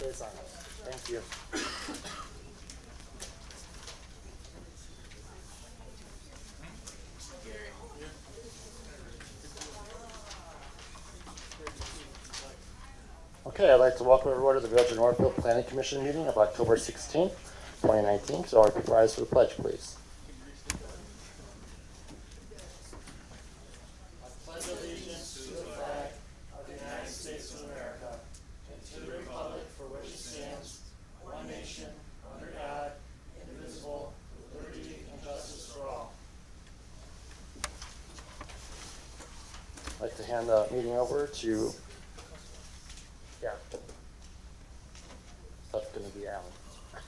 liaison. Thank you. Okay, I'd like to welcome everyone to the Village of Northfield Planning Commission meeting of October 16th, 2019. So our people rise for the pledge, please. I pledge allegiance to the flag of the United States of America and to the republic for which it stands, one nation, under God, indivisible, with liberty and justice for all. I'd like to hand the meeting over to That's going to be Alan.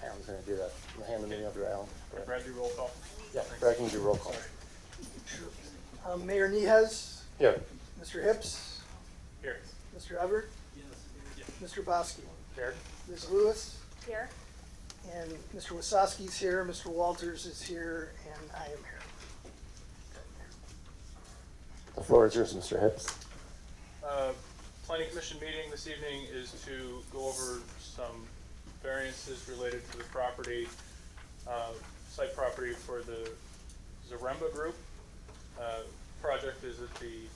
Alan's going to do that. I'm going to hand the meeting over to Alan. Brad, do roll call. Yeah, Brad can do roll call. Mayor Nehez. Here. Mr. Hips. Here. Mr. Everett. Yes. Mr. Bosky. Here. Ms. Lewis. Here. And Mr. Wasowski's here. Mr. Walters is here, and I am here. The floor is yours, Mr. Hips. Planning Commission meeting this evening is to go over some variances related to the property, site property for the Zaremba Group. Project is at the,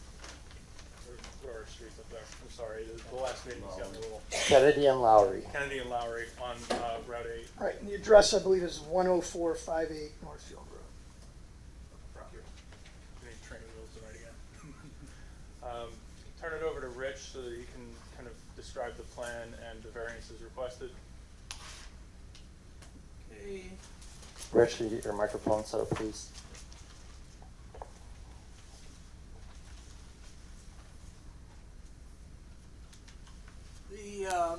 where are streets up there? I'm sorry, the last meeting's got me a little. Kennedy and Lowrie. Kennedy and Lowrie on Route 8. All right, and the address, I believe, is 10458 Northfield Road. Any training wheels tonight again. Turn it over to Rich so that he can kind of describe the plan and the variances requested. Okay. Rich, can you get your microphone set up, please? The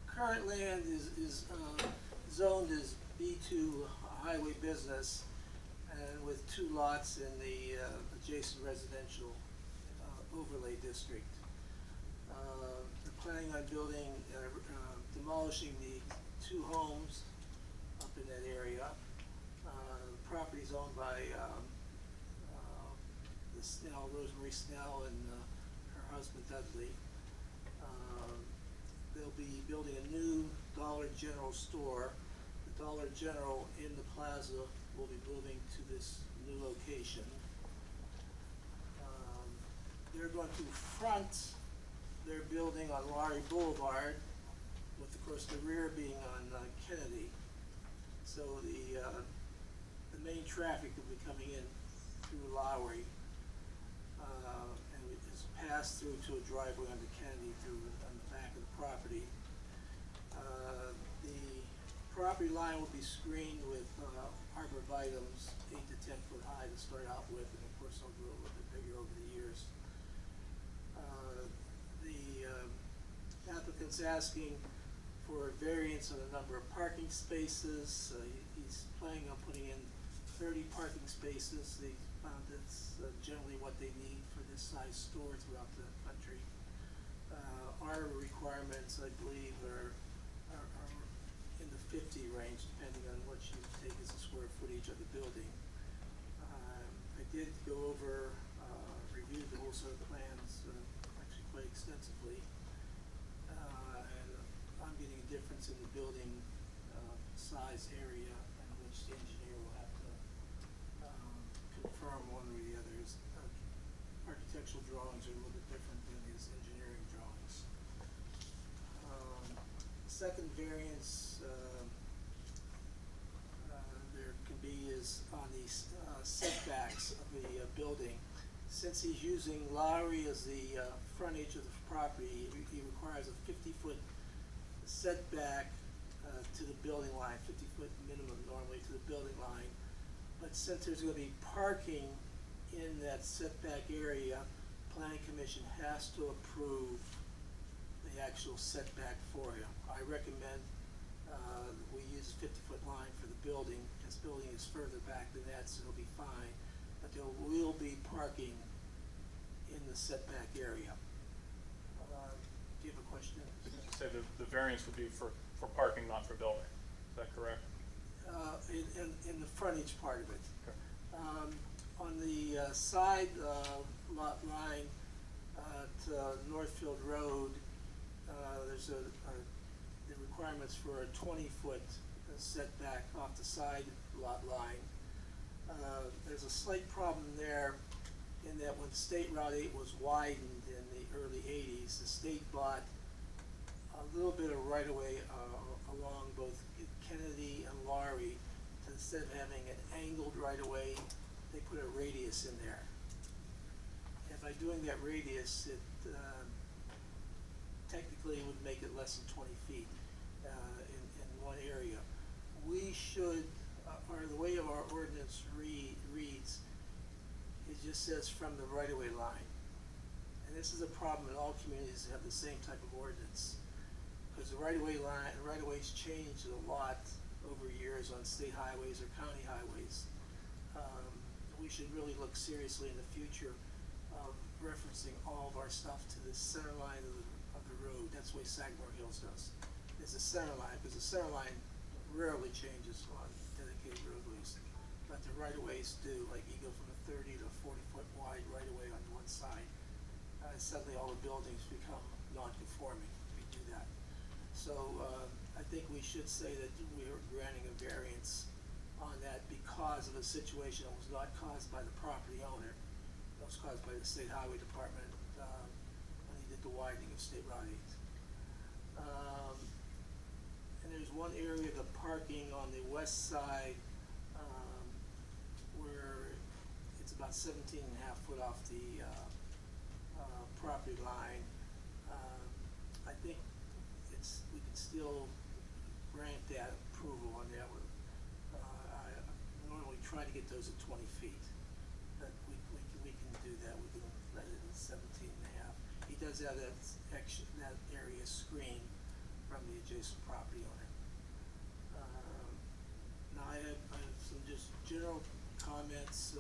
current land is zoned as B2 highway business, and with 2 lots in the adjacent residential overlay district. They're planning on building, demolishing the 2 homes up in that area. The property is owned by Rosemary Snell, and her husband Dudley. They'll be building a new Dollar General store. The Dollar General in the plaza will be moving to this new location. They're going to front their building on Lowrie Boulevard, with of course the rear being on Kennedy. So the main traffic will be coming in through Lowrie, and it's passed through to a driveway onto Kennedy through on the back of the property. The property line will be screened with arborvitae's 8 to 10 foot high to start out with, and of course they'll grow a little bit bigger over the years. The applicant's asking for a variance on the number of parking spaces. He's planning on putting in 30 parking spaces. They found that's generally what they need for this size store throughout the country. Our requirements, I believe, are in the 50 range, depending on what you take as the square footage of the building. I did go over, reviewed the whole set of plans actually quite extensively, and I'm getting a difference in the building size area, in which the engineer will have to confirm one or the other. His architectural drawings are a little bit different than his engineering drawings. Second variance there can be is on the setbacks of the building. Since he's using Lowrie as the frontage of the property, he requires a 50-foot setback to the building line, 50-foot minimum normally to the building line. But since there's going to be parking in that setback area, Planning Commission has to approve the actual setback for him. I recommend we use a 50-foot line for the building. This building is further back than that, so it'll be fine. But there will be parking in the setback area. Do you have a question? You say the variance would be for parking, not for building. Is that correct? In the frontage part of it. Okay. On the side lot line to Northfield Road, there's the requirements for a 20-foot setback off the side lot line. There's a slight problem there in that when State Route 8 was widened in the early 80s, the state bought a little bit of right-of-way along both Kennedy and Lowrie. So instead of having an angled right-of-way, they put a radius in there. And by doing that radius, it technically would make it less than 20 feet in one area. We should, or the way our ordinance reads, it just says from the right-of-way line. And this is a problem in all communities that have the same type of ordinance. Because the right-of-way line, right-of-ways changed a lot over years on state highways or county highways. We should really look seriously in the future of referencing all of our stuff to the center line of the road. That's the way Sagamore Hills does. It's the center line, because the center line rarely changes on dedicated roadways. But the right-of-ways do, like you go from a 30 to 40-foot wide right-of-way on one side. Suddenly all the buildings become non-conforming if we do that. So I think we should say that we are granting a variance on that because of a situation that was not caused by the property owner. It was caused by the State Highway Department when he did the widening of State Route 8. And there's one area of the parking on the west side where it's about 17.5 foot off the property line. I think we can still grant that approval on that one. I normally try to get those at 20 feet, but we can do that. We can let it at 17.5. He does have that area screened from the adjacent property owner. Now I have some just general comments.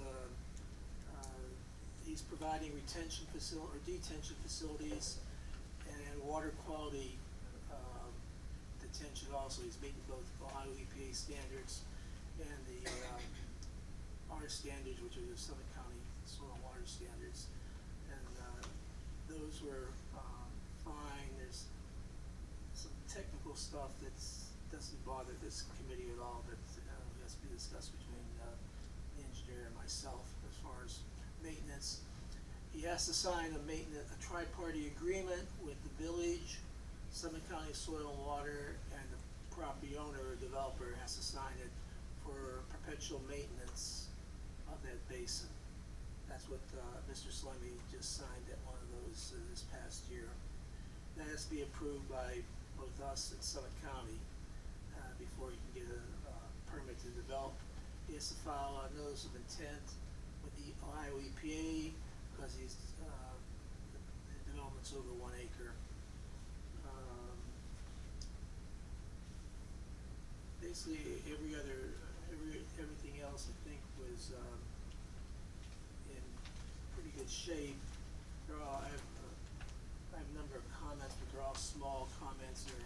He's providing detention facilities and water quality detention also. He's meeting both Ohio EPA standards and the our standards, which are the Summit County soil and water standards. And those were fine. There's some technical stuff that doesn't bother this committee at all, but has to be discussed between the engineer and myself as far as maintenance. He has to sign a tri-party agreement with the village, Summit County Soil and Water, and the property owner or developer has to sign it for perpetual maintenance of that basin. That's what Mr. Slemmy just signed at one of those this past year. That has to be approved by both us and Summit County before he can get a permit to develop. He has to file a notice of intent with the Ohio EPA because the development's over 1 acre. Basically, everything else I think was in pretty good shape. I have a number of comments, but they're all small comments. Or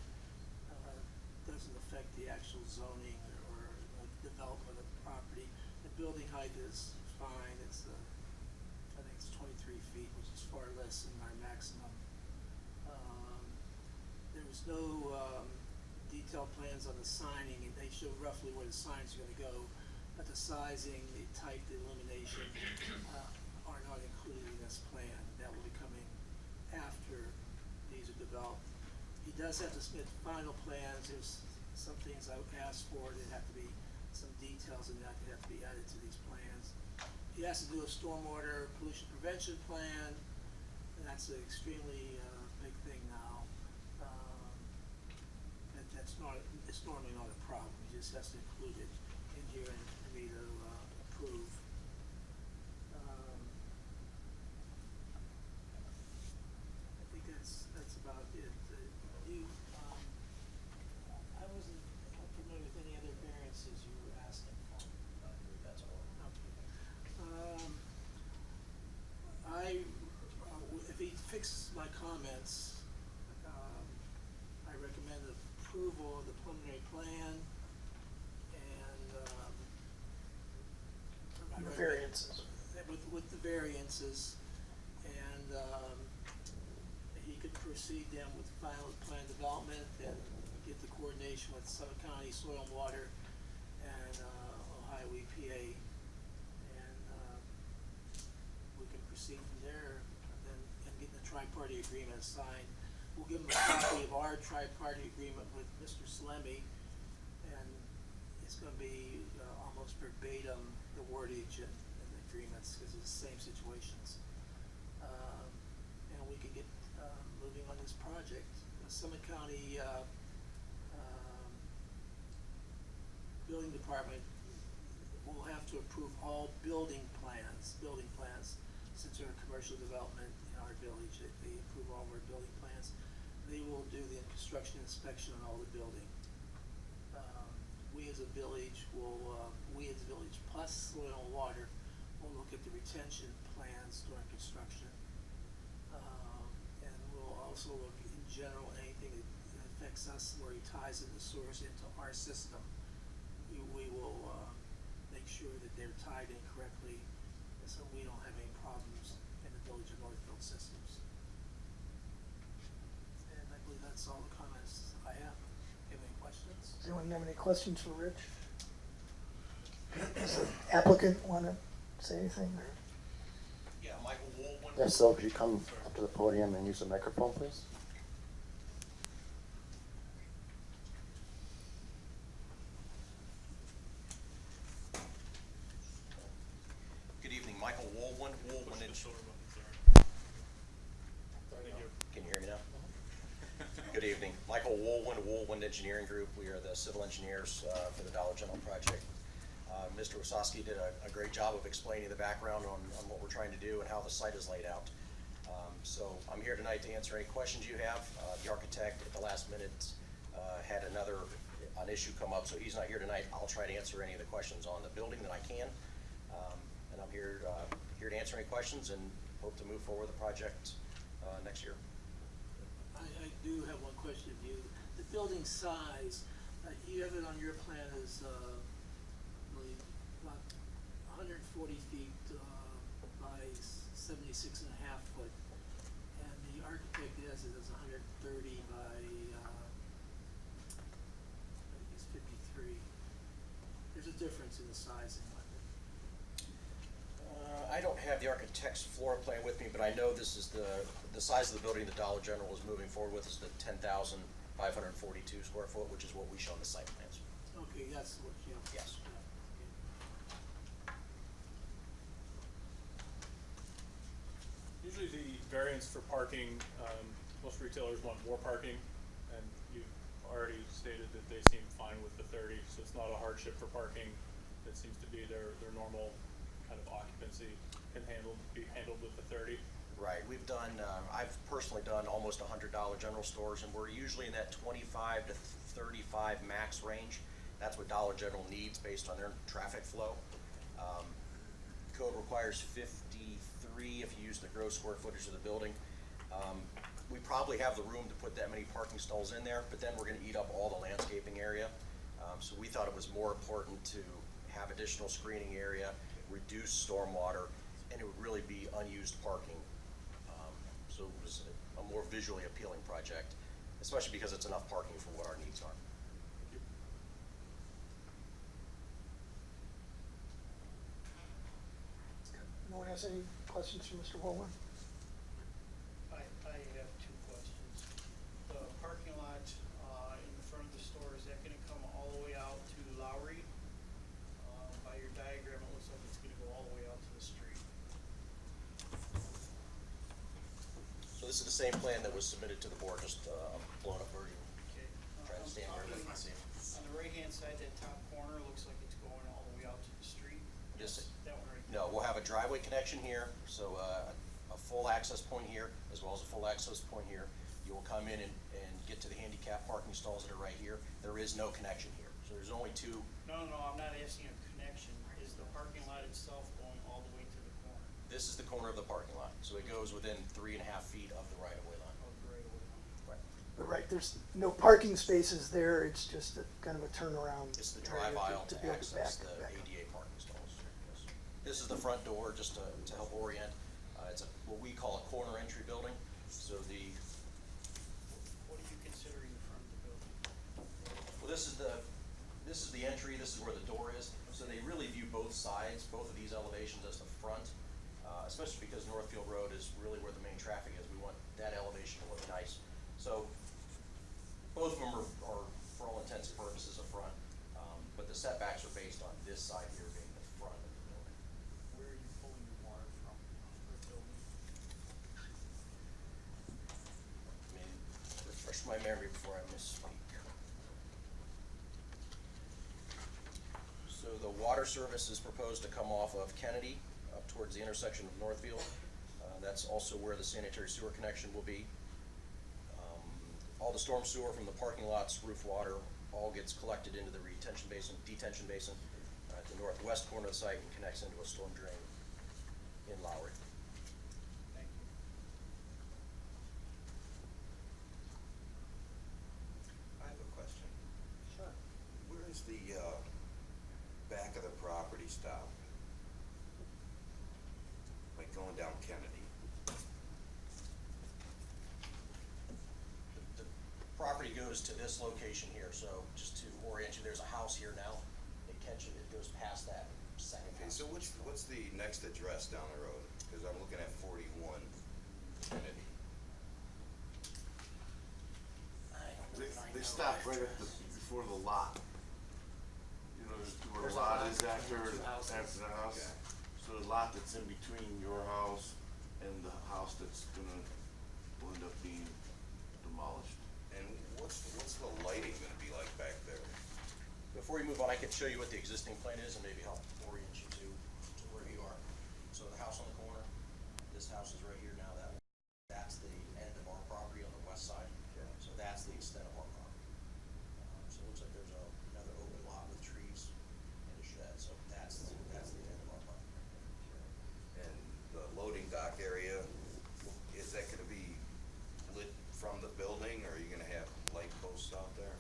doesn't affect the actual zoning or development of the property. The building height is fine. It's I think it's 23 feet, which is far less than our maximum. There was no detailed plans on the signing, and they show roughly where the signs are going to go, but the sizing, the type, the illumination are not included in this plan. That will be coming after these are developed. He does have to submit final plans. There's some things I asked for that have to be, some details in that have to be added to these plans. He has to do a stormwater pollution prevention plan, and that's an extremely big thing now. It's normally not a problem. He just has to include it in here and for me to approve. I think that's about it. I wasn't familiar with any other variances you were asking for. That's all. Okay. If he fixes my comments, I recommend approval of the preliminary plan and The variances. with the variances, and he could proceed then with final plan development and get the coordination with Summit County Soil and Water and Ohio EPA. And we can proceed from there and get the tri-party agreement signed. We'll give them a copy of our tri-party agreement with Mr. Salemi, and it's gonna be almost verbatim the wordage and the agreements, because it's the same situations. And we can get moving on this project. The Summit County Building Department will have to approve all building plans, since they're a commercial development in our village. They approve all of our building plans. They will do the construction inspection on all the building. We as a village plus Soil and Water will look at the retention plans during construction. And we'll also look in general, anything that affects us where he ties in the source into our system. We will make sure that they're tied in correctly, so we don't have any problems in the Village of Northfield systems. And I believe that's all the comments I have. Have any questions? Does anyone have any questions for Rich? Does the applicant want to say anything? Or? Yeah, Michael Woolman. Yes, so could you come up to the podium and use the microphone, please? Good evening, Michael Woolman. Can you hear me now? Good evening, Michael Woolman Engineering Group. We are the civil engineers for the Dollar General project. Mr. Wasowski did a great job of explaining the background on what we're trying to do and how the site is laid out. So I'm here tonight to answer any questions you have. The architect at the last minute had an issue come up, so he's not here tonight. I'll try to answer any of the questions on the building that I can. And I'm here to answer any questions and hope to move forward with the project next year. I do have one question of you. The building size, you have it on your plan as, I believe, about 140 feet by 76 and a half foot. And the architect has it as 130 by, I think it's 53. There's a difference in the sizing. I don't have the architect's floor plan with me, but I know this is the size of the building the Dollar General is moving forward with is the 10,542 square foot, which is what we show in the site plans. Okay, that's what, yeah. Yes. Usually the variance for parking, most retailers want more parking, and you've already stated that they seem fine with the 30, so it's not a hardship for parking. It seems to be their normal kind of occupancy can be handled with the 30. Right, we've done, I've personally done almost $100 general stores, and we're usually in that 25 to 35 max range. That's what Dollar General needs based on their traffic flow. Code requires 53 if you use the gross square footage of the building. We probably have the room to put that many parking stalls in there, but then we're gonna eat up all the landscaping area. So we thought it was more important to have additional screening area, reduce stormwater, and it would really be unused parking. So it was a more visually appealing project, especially because it's enough parking for what our needs are. No one has any questions for Mr. Woolman? I have two questions. The parking lot in the front of the store, is that gonna come all the way out to Lowry? By your diagram, it looks like it's gonna go all the way out to the street. So this is the same plan that was submitted to the board, just a blown up version. Okay. Trying to stand here, let me see. On the right-hand side, that top corner looks like it's going all the way out to the street. Yes. That one right there. No, we'll have a driveway connection here, so a full access point here, as well as a full access point here. You will come in and get to the handicap parking stalls that are right here. There is no connection here, so there's only two. No, I'm not asking a connection. Is the parking lot itself going all the way to the corner? This is the corner of the parking lot, so it goes within 3.5 feet of the right-of-way line. Oh, right away. Right. But right, there's no parking spaces there, it's just a kind of a turnaround. It's the area drive aisle to be able access the back up. ADA parking stalls. Yes. This is the front door, just to help orient. It's what we call a corner entry building. So the this is where the door is, so they really view both sides, both of these elevations as the front, especially because Northfield Road is really where the main traffic is. We want that elevation to look nice. So both of them are for all intents and purposes a front, but the setbacks are based on this side here being the front of the building. Where are you pulling your water from the building? Let me refresh my memory before I misspeak. So the water service is proposed to come off of Kennedy up towards the intersection of Northfield. That's also where the sanitary sewer connection will be. All the storm sewer from the parking lots, roof water, all gets collected into the detention basin at the northwest corner of the site and connects into a storm drain in Lowry. Thank you. I have a question. Sure. Where is the back of the property stop? Like going down Kennedy? The property goes to this location here, so just to orient you, there's a house here now. It goes past that second Okay, house. so what's the next address down the road? Because I'm looking at 41 Kennedy. They stop right at before the lot. You know, where There's the a lot lot is between the two houses. after the house. Okay. So the lot that's in between your house and the house that's will end up being demolished. And what's the lighting gonna be like back there? Before you move on, I can show you what the existing plan is and maybe help orient you to where you are. So the house on the corner, this house is right here now, that's the end of our property on the west side. Okay. So that's the extent of our property. So it looks like there's another open lot with trees and a shed, so that's the end of our property. And the loading dock area, is that gonna be lit from the building, or are you gonna have light posts out there?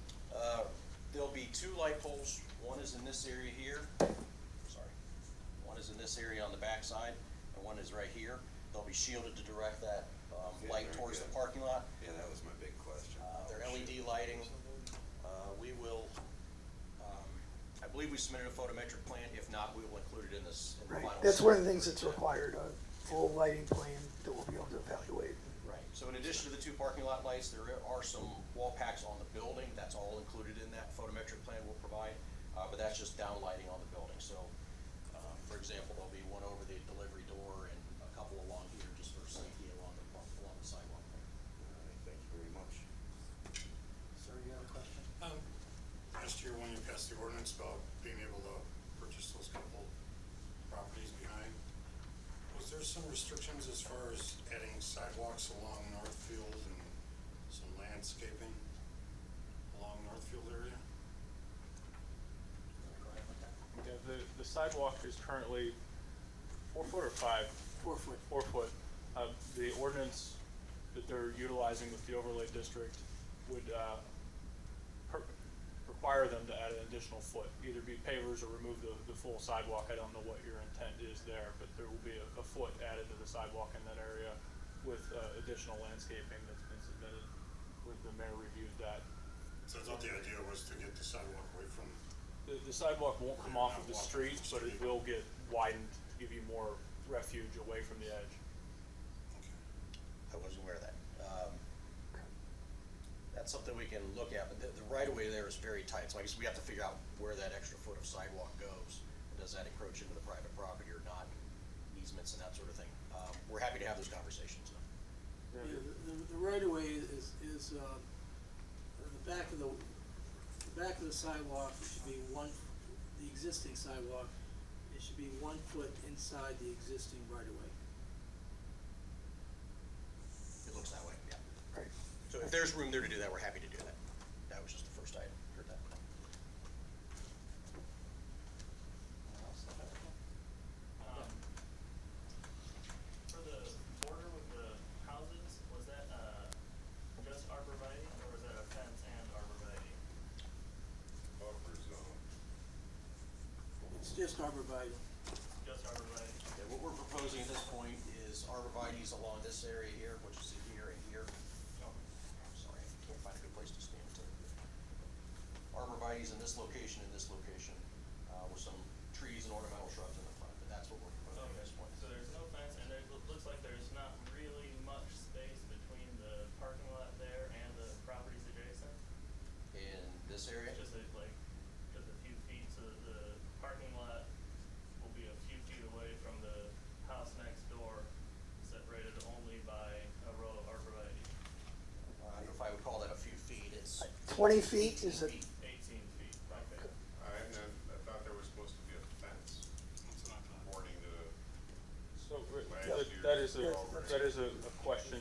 There'll be two light poles. One is in this area here. Sorry. One is in this area on the back side, and one is right here. They'll be shielded to direct that Yeah, light very towards the good. parking lot. Yeah, that was my big question. They're LED lighting. We will, I believe we submitted a photometric plan. If not, we will include it in this, in the Right, final. that's one of the set. things that's required, a full lighting plan that we'll be able to evaluate. Right, so in addition to the two parking lot lights, there are some wall packs on the building, that's all included in that photometric plan we'll provide, but that's just down lighting on the building, so, for example, there'll be one over the delivery door and a couple along here just for safety along the sidewalk. All right, thank you very much. Sir, you have a question? Last year, when you passed the ordinance about being able to purchase those couple properties behind, was there some restrictions as far as adding sidewalks along Northfield and some landscaping along Northfield area? Yeah, the sidewalk is currently 4 foot or 5? 4 foot. 4 foot. The ordinance that they're utilizing with the overlay district would require them to add an additional foot, either be pavers or remove the full sidewalk. I don't know what your intent is there, but there will be a foot added to the sidewalk in that area with additional landscaping that's been submitted. The mayor reviewed that. So I thought the idea was to get the sidewalk away from, The sidewalk won't come off of the street, but it will get widened to give you more refuge away from the edge. okay. I wasn't aware of that. That's something we can look at, but the right of way there is very tight, so I guess we have to figure out where that extra foot of sidewalk goes. And does that encroach into the private property or not, easements and that sort of thing. We're happy to have those conversations, though. Yeah, the right of way is, the back of the sidewalk, it should be the existing sidewalk, it should be 1 foot inside the existing right of way. It looks that way, yeah. Right. So if there's room there to do that, we're happy to do that. That was just the first I heard that. For the border with the houses, was that, just arborvitae, or was that a fence and arborvitae? Buffer zone. It's just arborvitae. Just arborvitae? Okay, what we're proposing at this point is arborvitae's along this area here, which is here and here. Sorry, I can't find a good place to stand. Arborvitae's in this location, ornamental shrubs in the front, but that's what we're proposing at this point. So there's no fence, and it looks like there's not really much space between the parking lot there and the properties adjacent? In this area, Just a few feet, so the parking lot will be a few feet away from the house next door, separated only by a row of arborvitae. I don't know if I would call that a few feet, it's 20 feet is it? 18 feet, okay. And then I thought there was supposed to be a fence, according to So, last that year's is a question.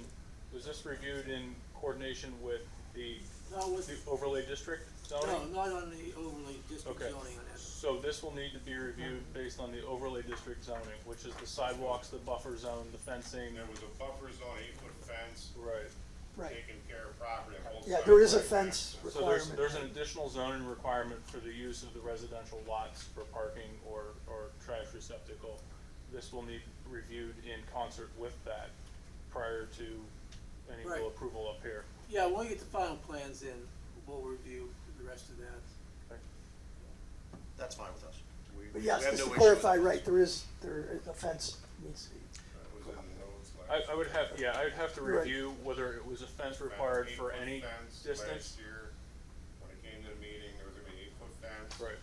Was this reviewed in coordination with the No, with, the overlay district no, zoning? not on the overlay district Okay, zoning on that. so this will need to be reviewed based on the overlay district zoning, which is the sidewalks, the buffer zone, the fencing. There was a buffer zone, 8-foot fence, Right. Right. taking care of property on both sides. Yeah, there is a right fence next to it. So there's requirement. an additional zoning requirement for the use of the residential lots for parking or trash receptacle. This will need reviewed in concert with that prior to any Right. real approval up here. Yeah, when we get the final plans in, we'll review the rest of that. Okay. that's fine with us. But We yes, have just no to issue with clarify, the right, fence. there is a fence needs to be. That was in the notes last. I would have to Right. review whether it was a fence required for 8-foot any fence distance. Last year, when it came to the meeting, there was gonna be 8-foot fence. Right,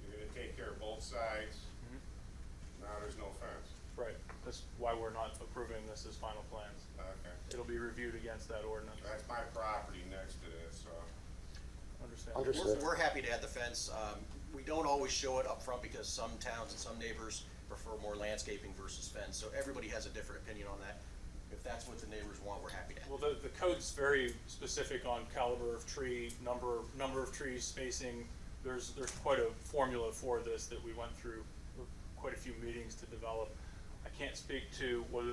You're gonna take care of both sides. Mhm. Now there's no fence. right. That's why we're not approving this as final plans. Okay. It'll be reviewed against that ordinance. That's my property next to this, so. Understand? Understood. We're happy to add the fence. We don't always show it up front because some towns and some neighbors prefer more landscaping versus fence, so everybody has a different opinion on that. If that's what the neighbors want, we're happy to add. Well, the code's very specific on caliber of tree, number of trees, spacing. There's quite a formula for this that we went through quite a few meetings to develop. I can't speak to whether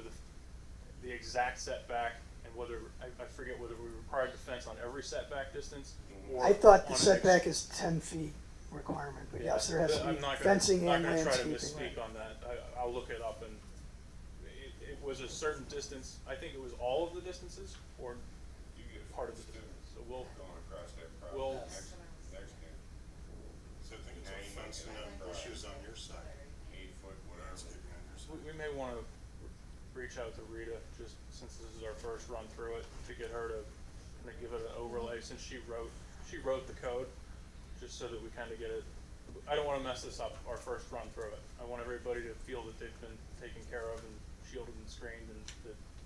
the exact setback and whether, I forget whether we required the fence on every setback distance or. I thought on the an setback is 10 feet requirement, but yes, there has to be I'm not gonna- fencing and Not gonna try to landscaping. misspeak on that. I'll look it up, and it was a certain distance. I think it was all of the distances or You get a part of the fence distance. too, So we'll, going across that property We'll- next game. So I think it's a fence and then bushes on your side. 8-foot, whatever. Landscaping on your side. we may wanna reach out to Rita, just since this is our first run through it, to get her to kinda give it an overlay, since she wrote the code, just so that we kinda get it. I don't wanna mess this up, our first run through it. I want everybody to feel that they've been taken care of and shielded and screened, and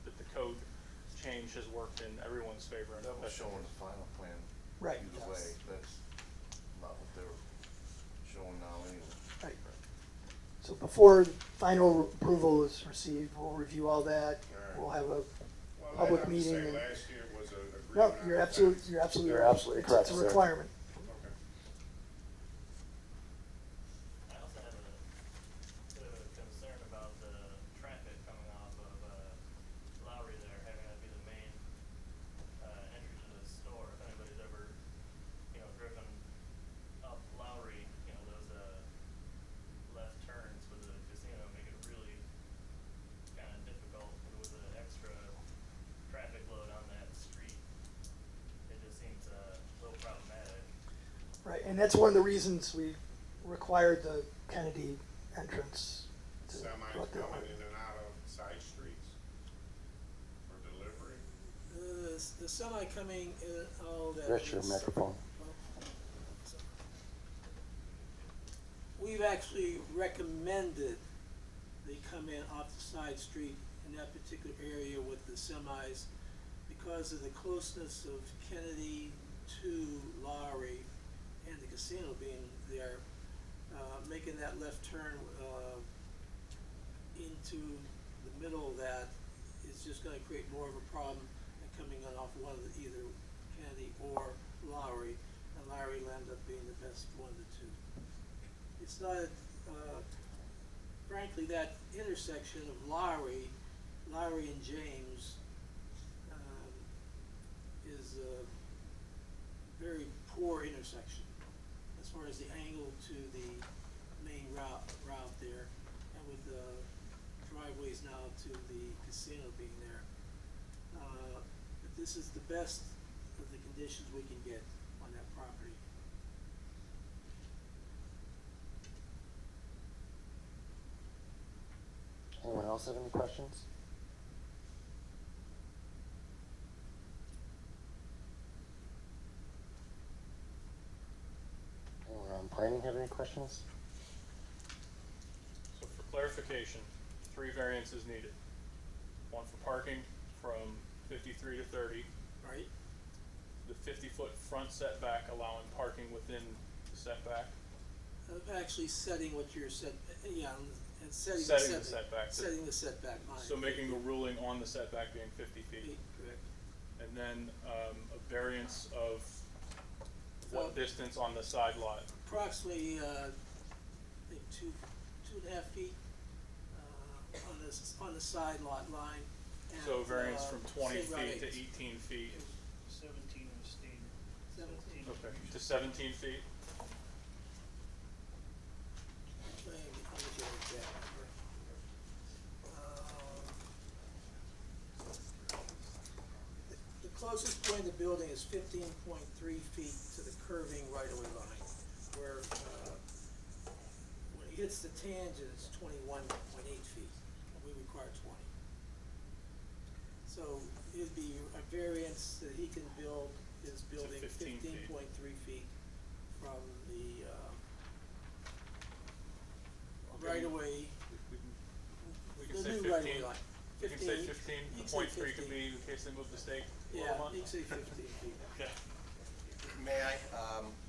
that the code change has worked in everyone's favor. and That was best showing interest. the final plan. Right. Either way, that's not what they're showing now anyway. Right. So before final approval is received, we'll review all that. We'll have a Well, public I have to meeting. say, and- last year was a agreement No, on you're the absolutely, fence. you're absolutely You're right. absolutely It's correct, a sir. requirement. Okay. I also have a bit of a concern about the traffic coming off of, Lowry there, having that be the main, entry to the store. If anybody's ever, driven up Lowry, those, left turns with the casino make it really kinda difficult with the extra traffic load on that street. It just seems, a little problematic. Right, and that's one of the reasons we required the Kennedy entrance. to Semis brought that coming way. in and out of side streets for delivery. The semi coming in, all that. That's your is- microphone. We've actually recommended they come in off the side street in that particular area with the semis because of the closeness of Kennedy to Lowry and the casino being there, making that left turn, into the middle of that is just gonna create more of a problem than coming on off one of the, either Kennedy or Lowry, and Lowry will end up being the best one of the two. It's not, frankly, that intersection of Lowry and James, is a very poor intersection as far as the angle to the main route there, and with the driveways now to the casino being there. But this is the best of the conditions we can get on that property. Anyone else have any questions? Anyone on planning have any questions? So for clarification, 3 variances needed. One for parking from 53 to 30, Right? the 50-foot front setback allowing parking within the setback, Actually setting what you're set, yeah, and setting Setting the the setback. setback. Setting the setback line. so making a ruling on the setback being 50 feet. Correct. And then a variance of what Well- distance on the side lot? Approximately, I think 2.5 feet, on the side lot line. And, So variance from 20 say about feet to 8. 18 feet, 17 was stated. 17. okay, to 17 feet? Let me get an exact number. The closest point of the building is 15.3 feet to the curving right-of-way line, where, when it hits the tangent, it's 21.8 feet, and we require 20. So it'd be a variance that he can build his building 15 feet. 15.3 feet from the, Okay. right-of-way. We can The say new 15. right-of-way line. We can say 15, You the can say point 3 could 15. be in case they move the stake. a Yeah, little you month. can say 15 feet. Okay. May I?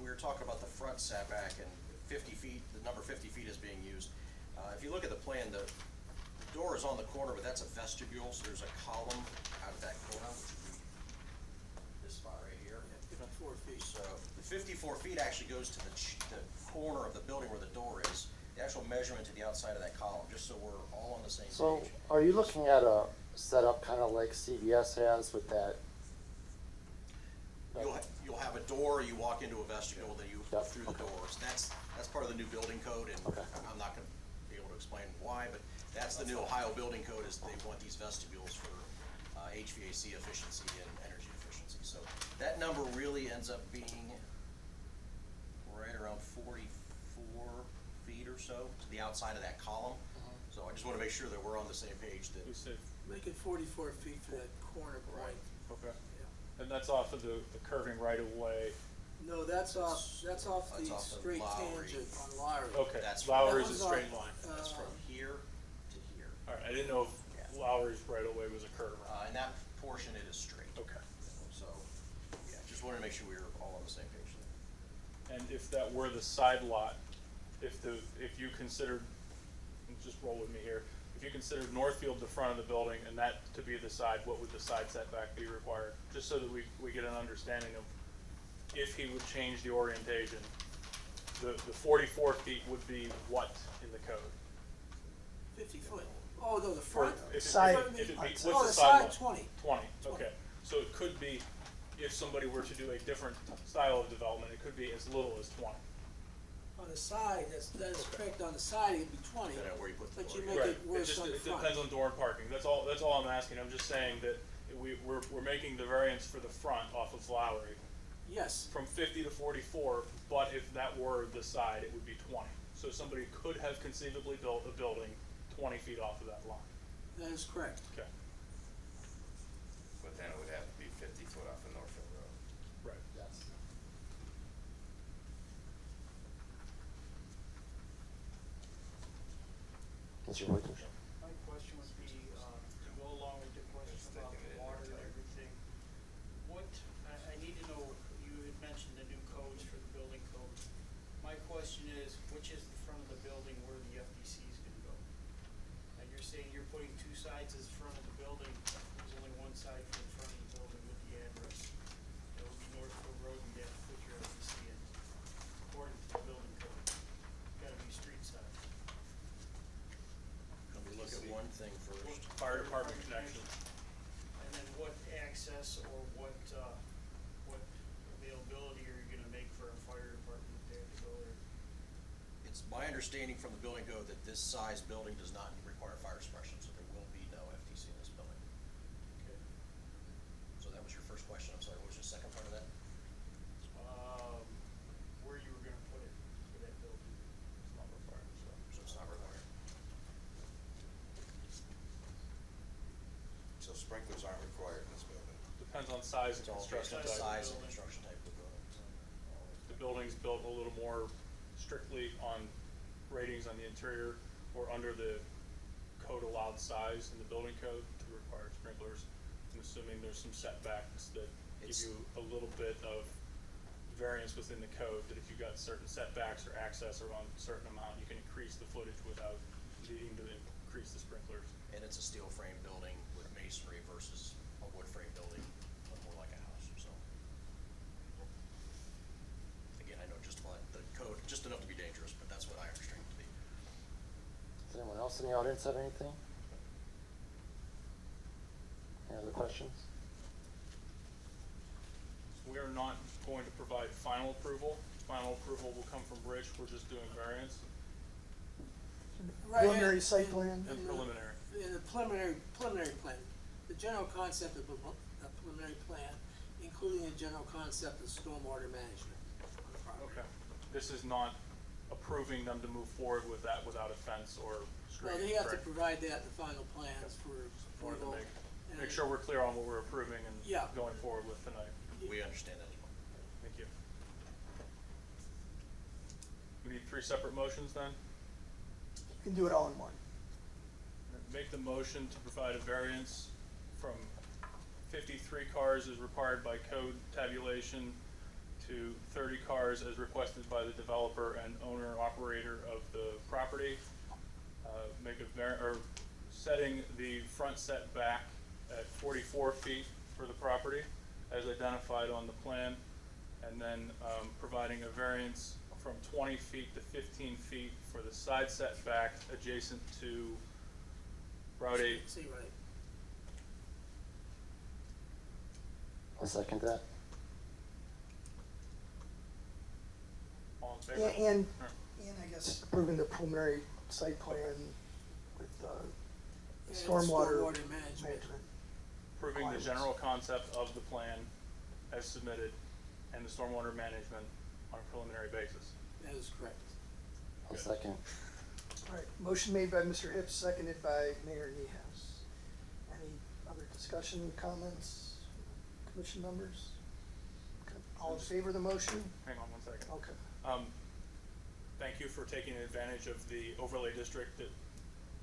We were talking about the front setback and 50 feet, the number 50 feet is being used. If you look at the plan, the door is on the corner, but that's a vestibule, so there's a column out of that corner, which would be this spot right here. Yeah, 54 feet. So the 54 feet actually goes to the corner of the building where the door is, the actual measurement to the outside of that column, just so we're all on the same So page. are you looking at a setup kind of like CVS has with that? You'll have a door, you walk into a vestibule, then you go Yep, through the okay. doors. That's part of the new building code, and Okay. I'm not gonna be able to explain why, but that's the new Ohio building code, is they want these vestibules for HVAC efficiency and energy efficiency. So that number really ends up being right around 44 feet or so to the outside of that column. So I just wanna make sure that we're on the same page, that We said, Make it 44 feet for that corner point. okay. Yeah. And that's off of the curving right of way. No, that's off the That's off the straight Lowry. tangent on Lowry. Okay, That's- Lowry's That a one's straight on, line. that's from here to here. All right, I didn't know if Yeah. Lowry's right of way was a curve. And that portion, it is straight. Okay. So, yeah, just wanted to make sure we were all on the same page there. And if that were the side lot, if you considered, just roll with me here, if you considered Northfield the front of the building and that to be the side, what would the side setback be required? Just so that we get an understanding of if he would change the orientation, the 44 feet would be what in the code? 50 foot. Oh, no, the front? If it- Side. if it be- what's Oh, the the side side, lot? 20. 20, okay. So it could be, if somebody were to do a different style of development, it could be as little as 20. On the side, that is correct, on the side it'd be 20, Depending on where you put the but you door. make Right, it worse on the it front. depends on door and parking, that's all I'm asking, I'm just saying that we're making the variance for the front off of Lowry Yes, from 50 to 44, but if that were the side, it would be 20. So somebody could have conceivably built a building 20 feet off of that line. that is correct. Okay, But then it would have to be 50 foot off of Northfield Road. right. Yes. Mr. Wiggins? My question would be, to go along with the question about the water and everything, I need to know, you had mentioned the new codes for the building code. My question is, which is the front of the building where the FDC is gonna go? And you're saying you're putting 2 sides as the front of the building, there's only 1 side for the front of the building with the address. That would be Northfield Road, and you have to put your FDC in, according to the building code. Gotta be street side. Let me look at one thing first. Fire department connection. And then what access or what availability are you gonna make for a fire department if they have to go there? It's my understanding from the building code that this size building does not require fire suppression, so there will be no FTC in this building. Okay. So that was your first question, I'm sorry, what was your second part of that? Where you were gonna put it for that building? It's not required, so. So it's not required. sprinklers aren't required in this building. Depends on size and It's all based construction on type. size and construction type of the building. The building's built a little more strictly on ratings on the interior or under the code allowed size in the building code to require sprinklers. I'm assuming there's some setbacks that give It's- you a little bit of variance within the code, that if you've got certain setbacks or access around a certain amount, you can increase the footage without needing to increase the sprinklers. And it's a steel frame building with masonry versus a wood frame building, more like a house, so. Again, I know just about the code, just enough to be dangerous, but that's what I understand it to be. Does anyone else in the audience have anything? Any other questions? We are not going to provide final approval. Final approval will come from Rich. We're just doing variance Right, Preliminary site plan. and preliminary. In the preliminary plan, the general concept of a preliminary plan, including the general concept of stormwater management on the property. Okay. This is not approving them to move forward with that without a fence or Well, screening. they have to correct? provide that in the final plans for Wanted to approval. make and- sure we're clear on what we're approving and Yeah. going forward with tonight. We understand that as well. Thank you. We need 3 separate motions then? You can do it all in one. Make the motion to provide a variance from 53 cars as required by code tabulation to 30 cars as requested by the developer and owner operator of the property. Setting the front setback at 44 feet for the property as identified on the plan, and then providing a variance from 20 feet to 15 feet for the side setback adjacent to Route 8. See, right. I'll second that. All in favor? And Sure. I guess approving the preliminary site plan with And stormwater stormwater management. Approving the general concept of the plan as submitted and the stormwater management on a preliminary basis. That is correct. I'll second. All right, motion made by Mr. Hips, seconded by Mayor Nehez. Any other discussion, comments, commission members? Okay. All in favor of the motion? Hang on one second. Okay. Thank you for taking advantage of the overlay district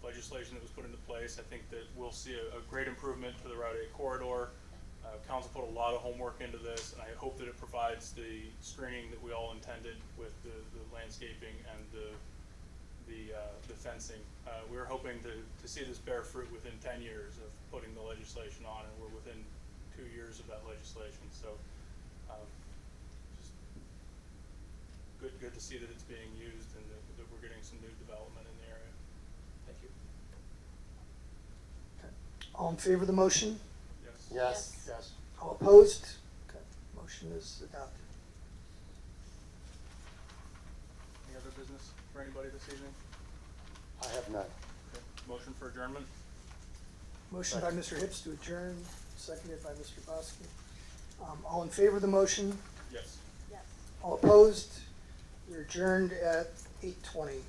legislation that was put into place. I think that we'll see a great improvement for the Route 8 corridor. Council put a lot of homework into this, and I hope that it provides the screening that we all intended with the landscaping and the fencing. We were hoping to see this bear fruit within 10 years of putting the legislation on, and we're within 2 years of that legislation. So just good to see that it's being used and that we're getting some new development in the area. Thank you. Okay. All in favor of the motion? Yes. Yes. All opposed? Okay, motion is adopted. Any other business for anybody this evening? I have none. Okay. Motion for adjournment? Motion by Mr. Hips to adjourn, seconded by Mr. Bosky. All in favor of the motion? Yes. All opposed? We're adjourned at 8:20.